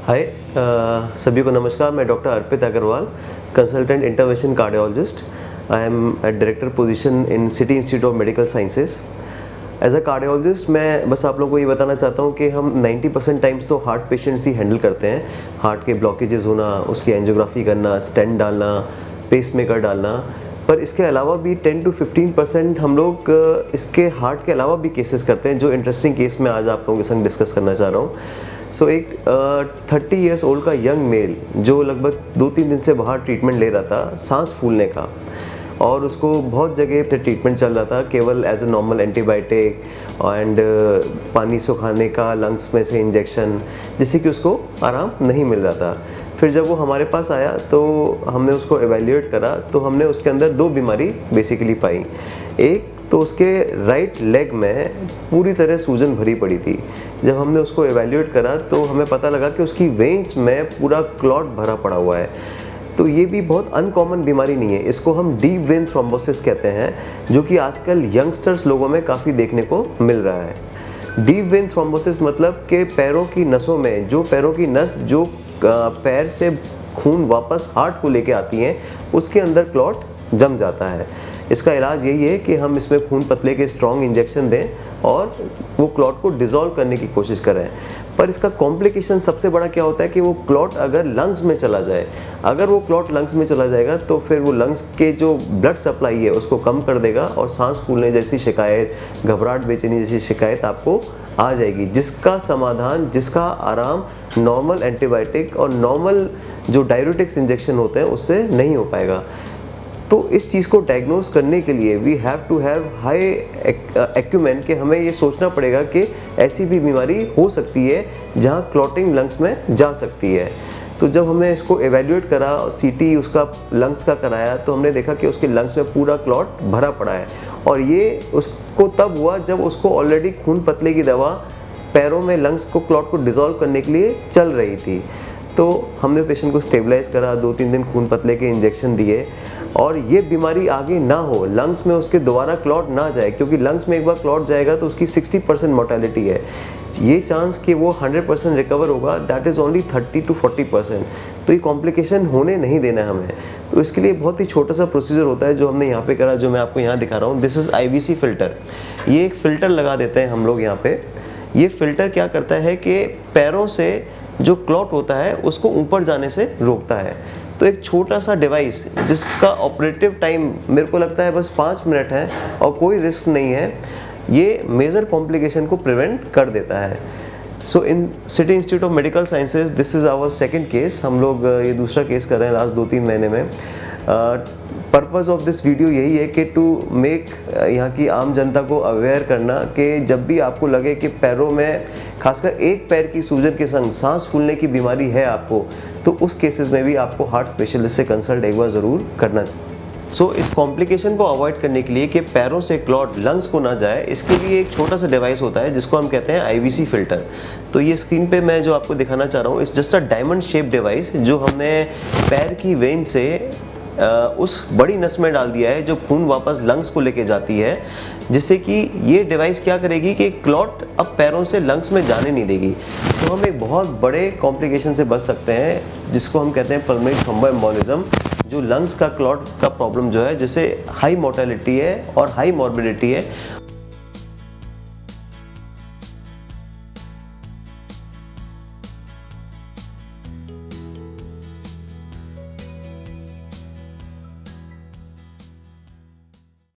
हाय सभी को नमस्कार। मैं doctor Arpit Agarwal, consultant intervention cardiologist. I am at director position in city institute of medical sciences. As a cardiologist मैं बस आप लोगों को ये बताना चाहता हूँ कि हम 90% टाइम्स तो हार्ट पेशेंट्स ही हैंडल करते हैं। हार्ट के ब्लॉकेजेस होना, उसकी एंजियोग्राफी करना, स्टेंट डालना, पेसमेकर डालना, पर इसके अलावा भी 10 to 15% हम लोग इसके हार्ट के अलावा भी केसेस करते हैं, जो इंटरेस्टिंग केस मैं आज आप लोगों के संग डिस्कस करना चाह रहा हूँ। सो एक 30 ईयर्स ओल्ड का यंग मेल जो लगभग 2-3 दिन से बाहर ट्रीटमेंट ले रहा था सांस फूलने का, और उसको बहुत जगह पे ट्रीटमेंट चल रहा था, केवल as a normal antibiotic and पानी सुखाने का, लंग्स में से इंजेक्शन, जिससे कि उसको आराम नहीं मिल रहा था। फिर जब वो हमारे पास आया तो हमने उसको एवेल्यूएट करा, तो हमने उसके अंदर 2 बीमारी बेसिकली पाई। एक तो उसके राइट लेग में पूरी तरह सूजन भरी पड़ी थी। जब हमने उसको एवेल्यूएट करा तो हमें पता लगा कि उसकी वेन्स में पूरा क्लॉट भरा पड़ा हुआ है। तो ये भी बहुत अनकॉमन बीमारी नहीं है, इसको हम डीप वेन थ्रोम्बोसिस कहते हैं, जो कि आजकल यंगस्टर्स लोगों में काफ़ी देखने को मिल रहा है। डीप वेन थ्रोम्बोसिस मतलब कि पैरों की नसों में, जो पैरों की नस जो पैर से खून वापस हार्ट को लेके आती हैं, उसके अंदर क्लॉट जम जाता है। इसका इलाज यही है कि हम इसमें खून पतले के स्ट्रॉन्ग इंजेक्शन दें और वो क्लॉट को डिसॉल्व करने की कोशिश करें। पर इसका कॉम्प्लिकेशन सबसे बड़ा क्या होता है कि वो क्लॉट अगर लंग्स में चला जाए, अगर वो क्लॉट लंग्स में चला जाएगा तो फिर वो लंग्स के जो ब्लड सप्लाई है उसको कम कर देगा और सांस फूलने जैसी शिकायत, घबराहट, बेचैनी जैसी शिकायत आपको आ जाएगी, जिसका समाधान, जिसका आराम नॉर्मल एंटीबायोटिक और नॉर्मल जो डाययूरेटिक्स इंजेक्शन होते हैं उससे नहीं हो पाएगा। तो इस चीज़ को डायग्नोज करने के लिए we have to have high acumen, कि हमें ये सोचना पड़ेगा कि ऐसी भी बीमारी हो सकती है जहाँ क्लॉटिंग लंग्स में जा सकती है। तो जब हमने इसको एवेल्यूएट करा और सीटी उसका लंग्स का कराया, तो हमने देखा कि उसके लंग्स में पूरा क्लॉट भरा पड़ा है, और ये उसको तब हुआ जब उसको ऑलरेडी खून पतले की दवा पैरों में लंग्स को क्लॉट को डिसॉल्व करने के लिए चल रही थी। तो हमने पेशेंट को स्टेबलाइज करा, 2-3 दिन खून पतले के इंजेक्शन दिए, और ये बीमारी आगे ना हो, लंग्स में उसके दोबारा क्लॉट ना जाए, क्योंकि लंग्स में एक बार क्लॉट जाएगा तो उसकी 60% मोर्टेलिटी है। ये चांस कि वो 100% रिकवर होगा, दैट इज़ ओनली 30 to 40%। तो ये कॉम्प्लिकेशन होने नहीं देना है हमें। तो इसके लिए बहुत ही छोटा सा प्रोसीजर होता है जो हमने यहाँ पे करा, जो मैं आपको यहाँ दिखा रहा हूँ। This is IVC filter. ये एक फ़िल्टर लगा देते हैं हम लोग यहाँ पे। ये फ़िल्टर क्या करता है कि पैरों से जो क्लॉट होता है उसको ऊपर जाने से रोकता है। तो एक छोटा सा डिवाइस जिसका ऑपरेटिव टाइम मेरे को लगता है बस 5 मिनट है और कोई रिस्क नहीं है, ये मेजर कॉम्प्लिकेशन को प्रिवेंट कर देता है। So in city institute of medical sciences this is our second case. हम लोग ये दूसरा केस कर रहे हैं लास्ट 2-3 महीने में। पर्पज़ ऑफ दिस वीडियो यही है कि टू मेक यहाँ की आम जनता को अवेयर करना कि जब भी आपको लगे कि पैरों में, खासकर एक पैर की सूजन के संग सांस फूलने की बीमारी है आपको, तो उस केसेस में भी आपको हार्ट स्पेशलिस्ट से कंसल्ट एक बार ज़रूर करना चाहिए। सो इस कॉम्प्लिकेशन को अवॉइड करने के लिए कि पैरों से क्लॉट लंग्स को ना जाए, इसके लिए एक छोटा सा डिवाइस होता है जिसको हम कहते हैं IVC फिल्टर। तो ये स्क्रीन पे मैं जो आपको दिखाना चाह रहा हूँ, इस just a diamond shape device जो हमने पैर की वेन से उस बड़ी नस में डाल दिया है, जो खून वापस लंग्स को लेके जाती है, जिससे कि ये डिवाइस क्या करेगी कि क्लॉट अब पैरों से लंग्स में जाने नहीं देगी। तो हम एक बहुत बड़े कॉम्प्लिकेशन से बच सकते हैं, जिसको हम कहते हैं पल्मोनरी थ्रोम्बोएम्बोलिज्म, जो लंग्स का क्लॉट का प्रॉब्लम जो है, जिससे हाई मोर्टेलिटी है और हाई मॉर्बिडिटी है।